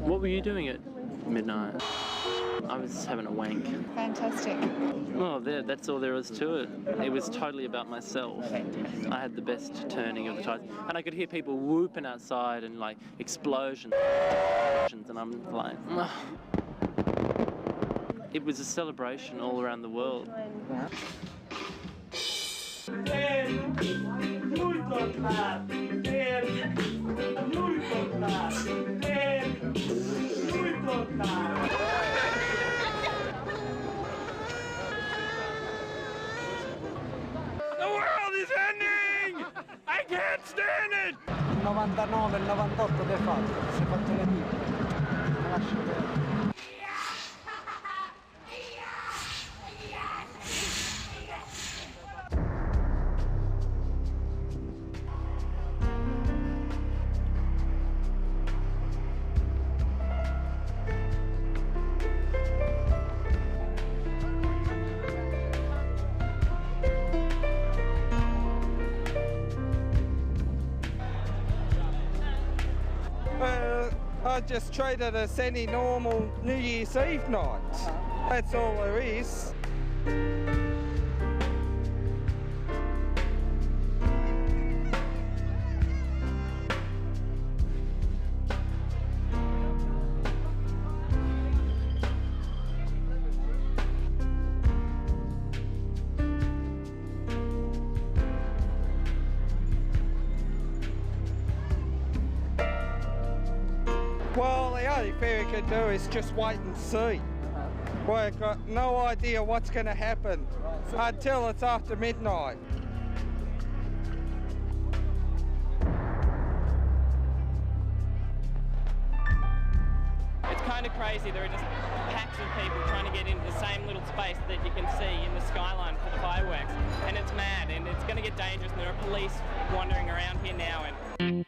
What were you doing at midnight? I was having a wank. Fantastic. Oh, that's all there was to it. It was totally about myself. I had the best turning of the tides. And I could hear people whooping outside and like explosions. And I'm like, ugh. It was a celebration all around the world. The world is ending! I can't stand it! 99 e 98 ti hai fatto, si è fatto le pippe. Ma lascia perdere. I just treat it as any normal New Year's Eve night. That's all there is. Well, the only thing we can do is just wait and see. We've got no idea what's going to happen until it's after midnight. It's kind of crazy. There are just packs of people trying to get into the same little space that you can see in the skyline for the fireworks. And it's mad, and it's going to get dangerous, and there are police wandering around here now. And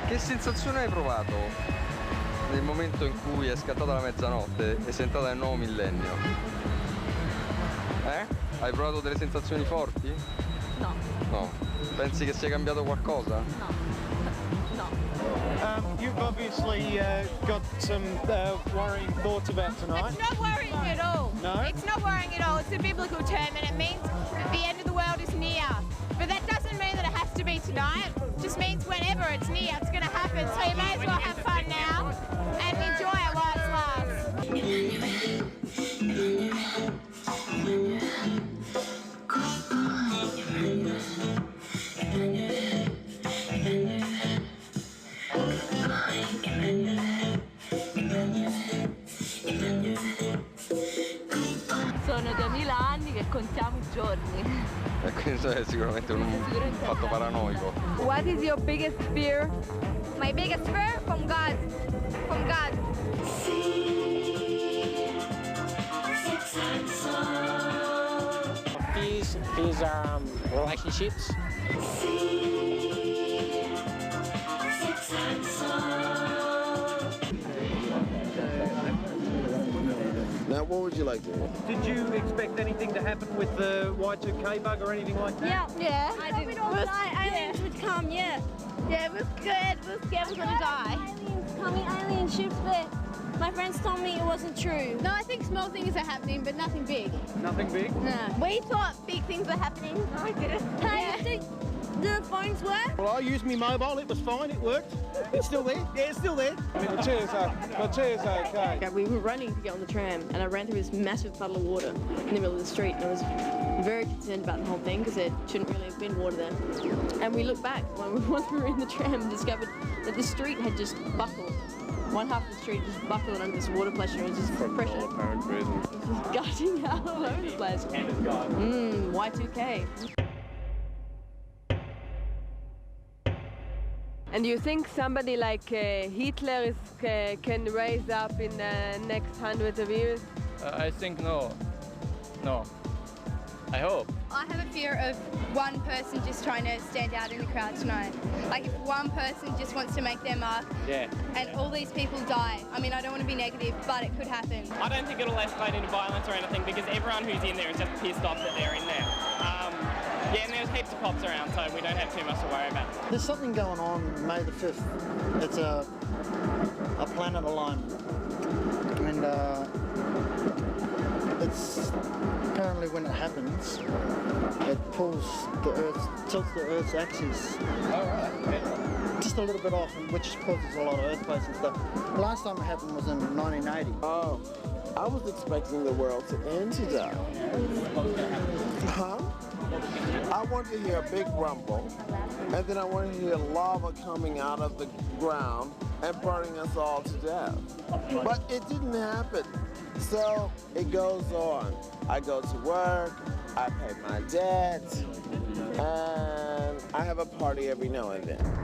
Che sensazione hai provato nel momento in cui è scattata la mezzanotte e sei entrata nel nuovo millennio? Hai provato delle sensazioni forti? No. No. Pensi che sia cambiato qualcosa? No. No. You've obviously got some worrying thoughts about tonight. It's not worrying at all. No? It's not worrying at all. It's a biblical term and it means the end of the world is near. But that doesn't mean that it has to be tonight. It just means whenever it's near, it's going to happen. So you may as well have fun now and enjoy it while it lasts. giorni. E questo è sicuramente un fatto paranoico. What is your biggest fear? My biggest fear from God. From God. Fears are relationships. Now, what would you like to hear? Did you expect anything to happen with the Y2K bug or anything like that? Yeah. I did. Aliens would come, yeah. Yeah, it was good. We were scared we were gonna die. Aliens coming, alien ships, but my friends told me it wasn't true. No, I think small things are happening, but nothing big. Nothing big? No. We thought big things were happening. No, I didn't. Hey, the phones work? Well, I used my mobile, it was fine, it worked. It's still there? Yeah, it's still there. My chair's okay. We were running to get on the tram, and I ran through this massive puddle of water in the middle of the street, and I was very concerned about the whole thing because there shouldn't really have been water there. And we looked back once we were in the tram and discovered that the street had just buckled. One half of the street just buckled under this water pressure. It was just pressure. No apparent reason. It was just gushing out all over the place. Y2K. And do you think somebody like Hitler can rise up in the next hundreds of years? I think no. No. I hope. I have a fear of one person just trying to stand out in the crowd tonight. Like if one person just wants to make their mark and all these people die. I mean, I don't want to be negative, but it could happen. I don't think it'll escalate into violence or anything because everyone who's in there is just pissed off that they're in there. Yeah, and there's heaps of cops around, so we don't have too much to worry about. There's something going on May the 5th. It's a planet alignment. And it's apparently when it happens, it tilts the Earth's axis. Just a little bit off, which causes a lot of earthquakes and stuff. The last time it happened was in 1980. Oh, I was expecting the world to end today. Huh? I wanted to hear a big rumble, and then I wanted to hear lava coming out of the ground and burning us all to death. But it didn't happen. So it goes on. I go to work, I pay my debt, and I have a party every now and then.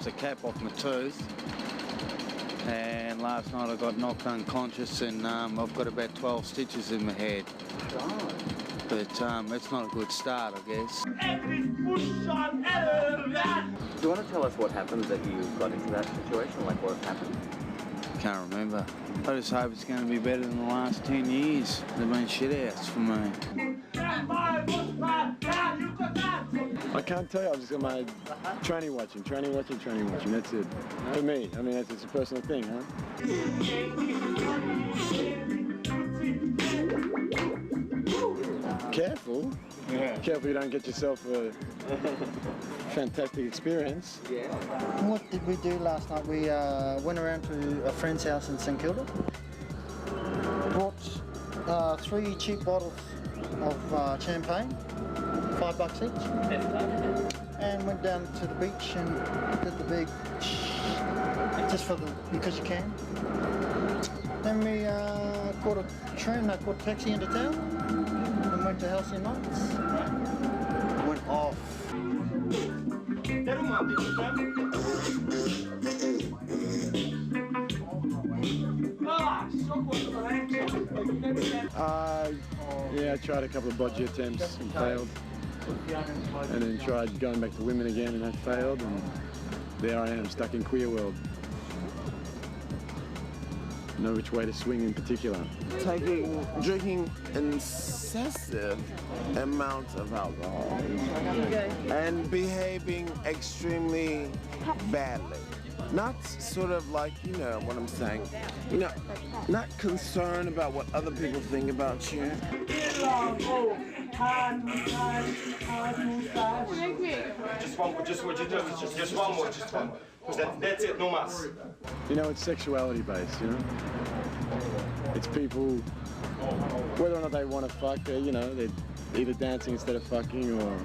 pops the cap off my tooth. And last night I got knocked unconscious and I've got about 12 stitches in my head. But it's not a good start, I guess. Do you want to tell us what happened that you got into that situation, like what happened? Can't remember. I just hope it's going to be better than the last 10 years. They've been shit-outs for me. I can't tell you, I've just got my training watching, that's it. For me, I mean, it's a personal thing, huh? Careful. Yeah. Careful you don't get yourself a fantastic experience. Yeah. What did we do last night? We went around to a friend's house in St Kilda, brought 3 cheap bottles of champagne, $5 each, and went down to the beach and did the big just because you can. Then we caught a taxi into town and went to Halcyon Nights. Went off. Yeah, I tried a couple of bodgy attempts and failed. And then tried going back to women again and that failed. And there I am, stuck in queer world. Know which way to swing in particular. Drinking excessive amounts of alcohol and behaving extremely badly. Not sort of like, you know what I'm saying, you know, not concerned about what other people think about you. Just one more. That's it, no mas. You know, it's sexuality based, you know? It's people, whether or not they want to fuck, you know, they're either dancing instead of fucking or...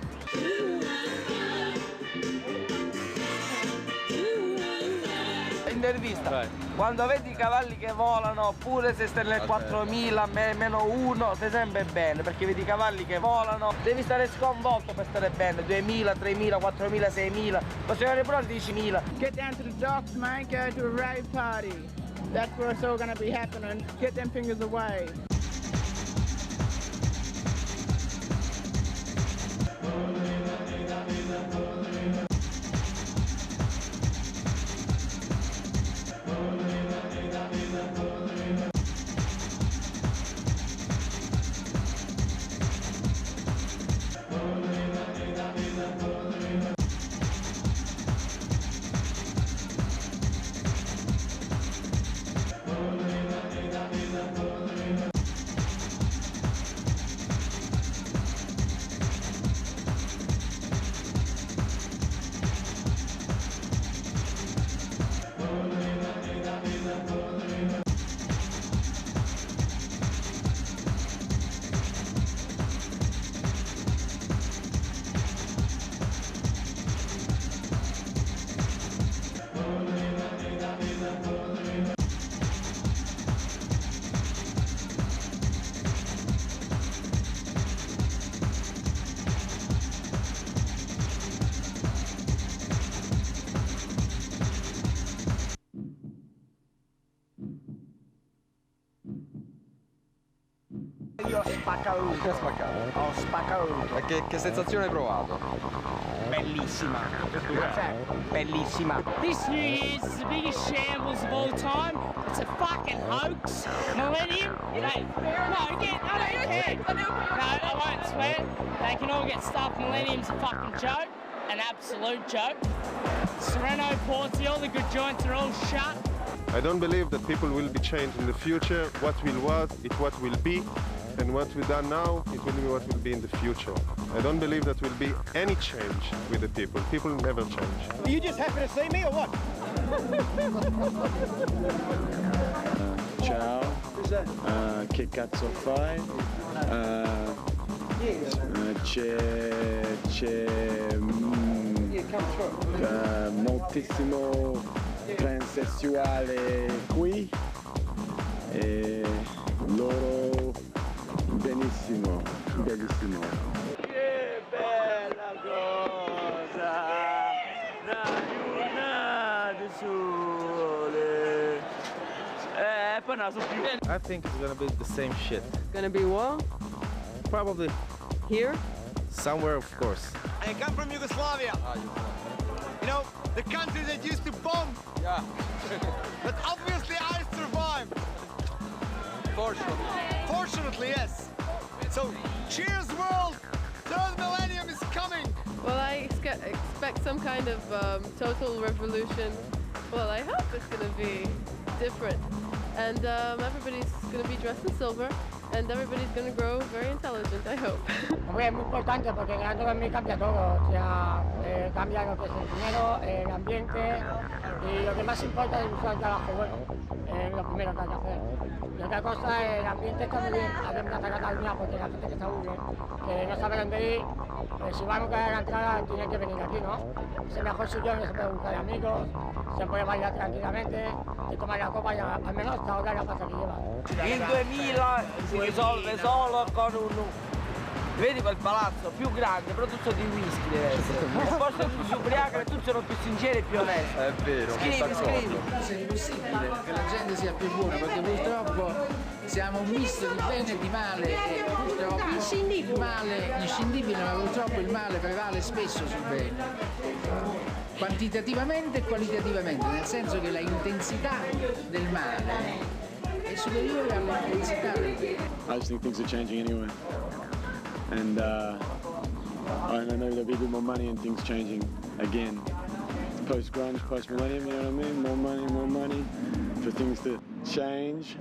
Intervista. Quando vedi I cavalli che volano, pure se stai nel 4000, -1, stai sempre bene, perché vedi I cavalli che volano, devi stare sconvolto per stare bene, 2000, 3000, 4000, 6000, possiamo arrivare pure a 10.000. Get down to the docks, mate, go to a rave party. That's where it's all gonna be happening. Get them fingers away. Io ho spaccato. Ho spaccato. E che sensazione hai provato? Bellissima. Bellissima. This New Year's is the biggest shambles of all time. It's a fucking hoax. Millennium. No, I won't swear. They can all get stuffed. Millennium's a fucking joke. An absolute joke. Sereno, Portsea, all the good joints are all shut. I don't believe that people will be changed in the future. What was, it's what will be. And what we've done now, it will be what will be in the future. I don't believe that will be any change with the people. People never change. Are you just happy to see me or what? Ciao. Che cazzo fai? C'è moltissimo transessuale qui e loro benissimo, bellissimo. Che bella cosa! Dai, una! I think it's gonna be the same shit. Gonna be war? Probably. Here? Somewhere, of course. I come from Yugoslavia. You know, the country that used to bomb. Yeah. But obviously I survived. Fortunately, yes. So, cheers world! Third millennium is coming! Well, I expect some kind of total revolution. Well, I hope it's going to be different. And everybody's going to be dressed in silver, and everybody's going to grow very intelligent, I hope. Es muy importante porque ganando también cambia todo, o sea, cambia lo que es el dinero, el ambiente y lo que más importa es buscar el trabajo bueno, es lo primero que hay que hacer. Y otra cosa, el ambiente está muy bien, aquí en Plaza Cataluña porque la gente que está muy bien, que no sabe dónde ir, si vamos a la entrada tiene que venir aquí, ¿no? Es el mejor sitio donde se puede buscar amigos, se puede bailar tranquillamente, se toma la copa y al menos hasta ahora la pasa que lleva. Il 2000 si risolve solo con vedi quel palazzo più grande, però tutto di whisky deve essere. Forse tutti si ubriacano e tutti sono più sinceri e più onesti. È vero. Scrivi. Se è possibile che la gente sia più buona, perché purtroppo siamo un misto di bene e di male e purtroppo il male inscindibile, ma purtroppo il male prevale spesso sul bene. Quantitativamente e qualitativamente, nel senso che la intensità del male è superiore all'intensità del bene. I just think things are changing anyway. And I don't know, maybe there'll be a bit more money and things changing again. Post-grunge, post-millennium, you know what I mean? More money for things to change.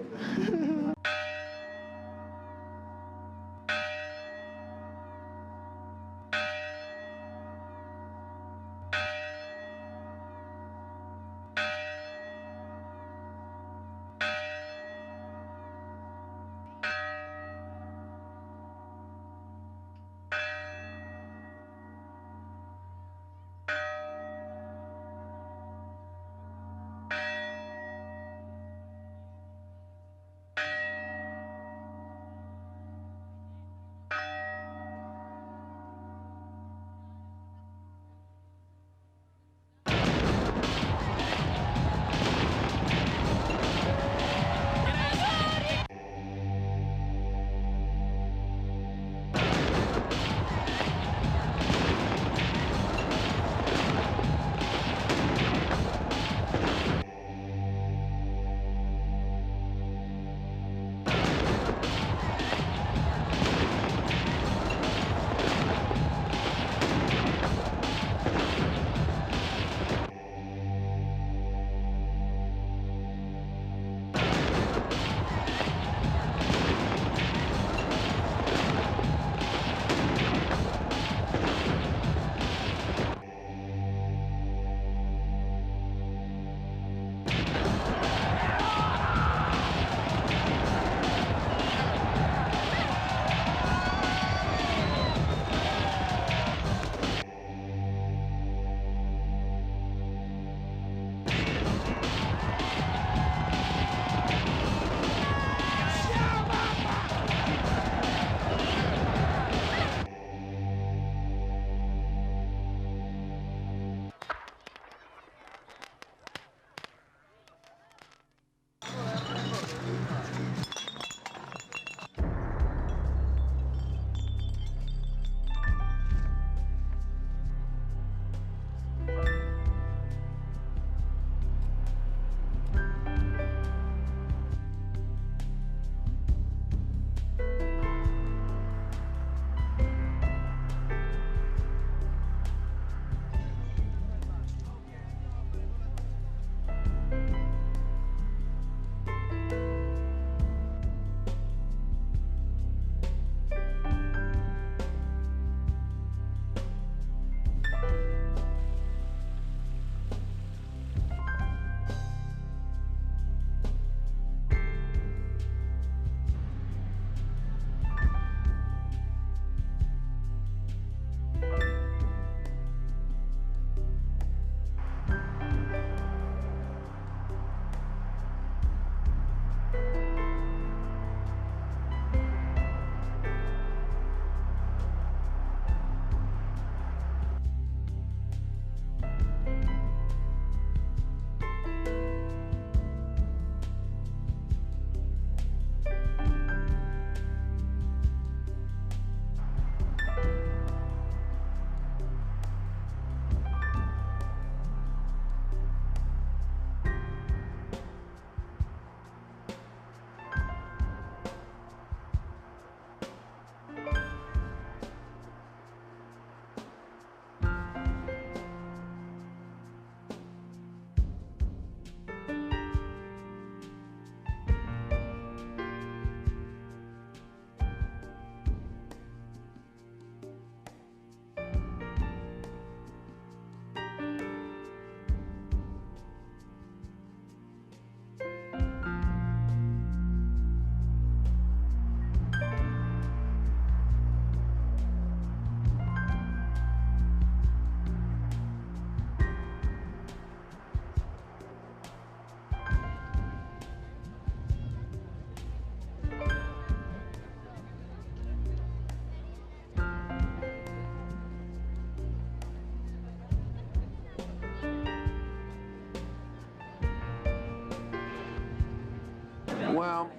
Well,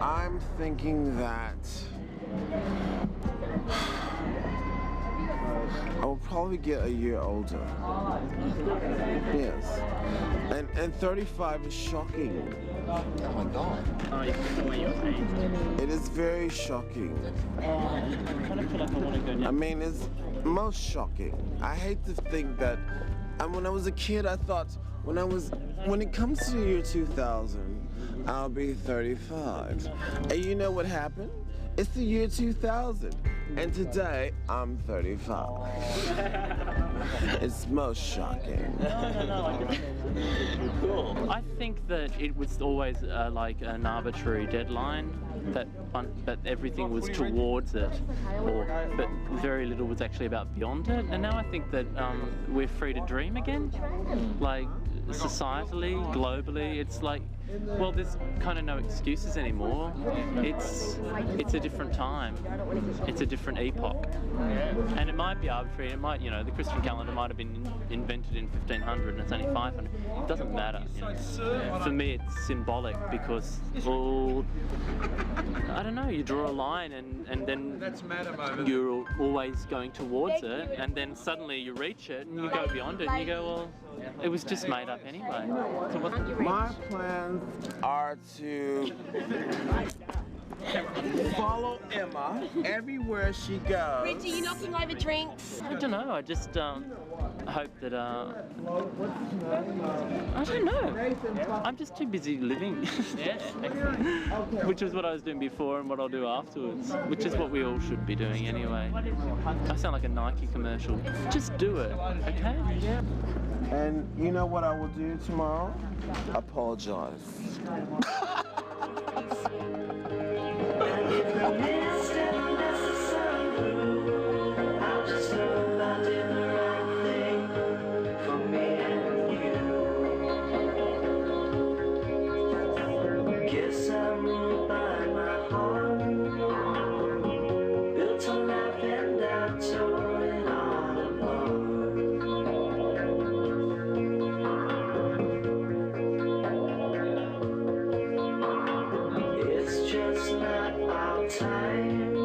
I'm thinking that I will probably get a year older. Yes. And 35 is shocking. Oh my God. Oh, you can away your age. It is very shocking. I kind of feel like I want to go down. I mean, it's most shocking. I hate to think that. And when I was a kid, I thought when it comes to the year 2000, I'll be 35. And you know what happened? It's the year 2000, and today I'm 35. It's most shocking. No. Cool. I think that it was always like an arbitrary deadline that everything was towards it, but very little was actually about beyond it. And now I think that we're free to dream again, like societally, globally. It's like, well, there's kind of no excuses anymore. It's a different time. It's a different epoch. And it might be arbitrary. It might, the Christian calendar might have been invented in 1500 and it's only 500. It doesn't matter. For me, it's symbolic because, well, I don't know, you draw a line and then you're always going towards it, and then suddenly you reach it and you go beyond it and you go, well, it was just made up anyway. My plans are to follow Emma everywhere she goes. Richie, you knocking over drinks? I don't know, I just hope that, I don't know, I'm just too busy living. Which is what I was doing before and what I'll do afterwards, which is what we all should be doing anyway. I sound like a Nike commercial. Just do it, okay? And you know what I will do tomorrow? Apologize. It's just not our time.